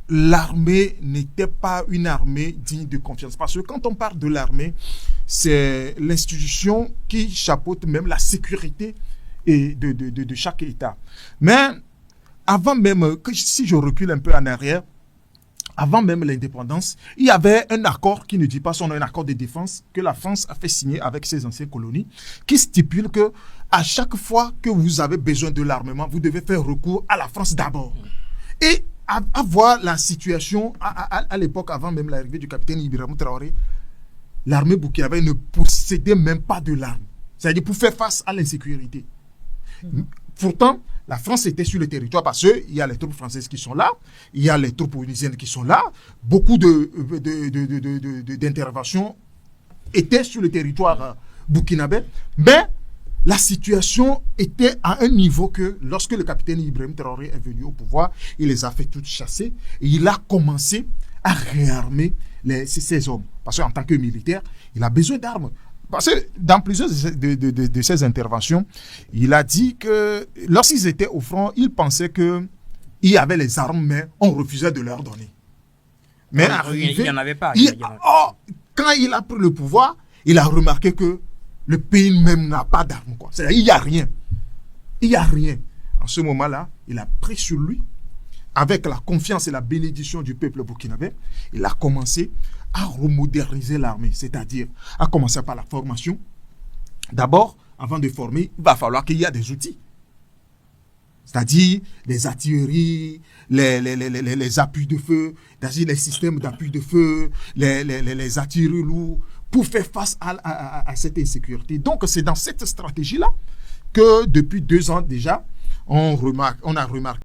l'armée n'était pas une armée digne de confiance. Parce que quand on parle de l'armée, c'est l'institution qui chapeaute même la sécurité de chaque État. Mais avant même, si je recule un peu en arrière, avant même l'indépendance, il y avait un accord qui ne dit pas son nom, un accord de défense que la France a fait signer avec ses anciennes colonies, qui stipule que à chaque fois que vous avez besoin de l'armement, vous devez faire recours à la France d'abord. Et à voir la situation à l'époque, avant même l'arrivée du capitaine Ibrahim Traoré, l'armée burkinabé ne possédait même pas de l'arme. C'est-à-dire pour faire face à l'insécurité. Pourtant, la France était sur le territoire parce qu'il y a les troupes françaises qui sont là, il y a les troupes onusiennes qui sont là, beaucoup d'interventions étaient sur le territoire burkinabé, mais la situation était à un niveau que lorsque le capitaine Ibrahim Traoré est venu au pouvoir, il les a fait toutes chasser et il a commencé à réarmer ces hommes. Parce qu'en tant que militaire, il a besoin d'armes. Parce que dans plusieurs de ses interventions, il a dit que lorsqu'ils étaient au front, ils pensaient qu'il y avait les armes, mais on refusait de leur donner. Mais il n'y en avait pas. Quand il a pris le pouvoir, il a remarqué que le pays même n'a pas d'armes. C'est-à-dire qu'il n'y a rien. Il n'y a rien. En ce moment-là, il a pris sur lui, avec la confiance et la bénédiction du peuple burkinabé, il a commencé à remoderniser l'armée, c'est-à-dire à commencer par la formation. D'abord, avant de former, il va falloir qu'il y ait des outils. C'est-à-dire les artilleries, les appuis de feu, c'est-à-dire les systèmes d'appui de feu, les artilleries lourds, pour faire face à cette insécurité. Donc, c'est dans cette stratégie-là que depuis 2 ans déjà, on a remarqué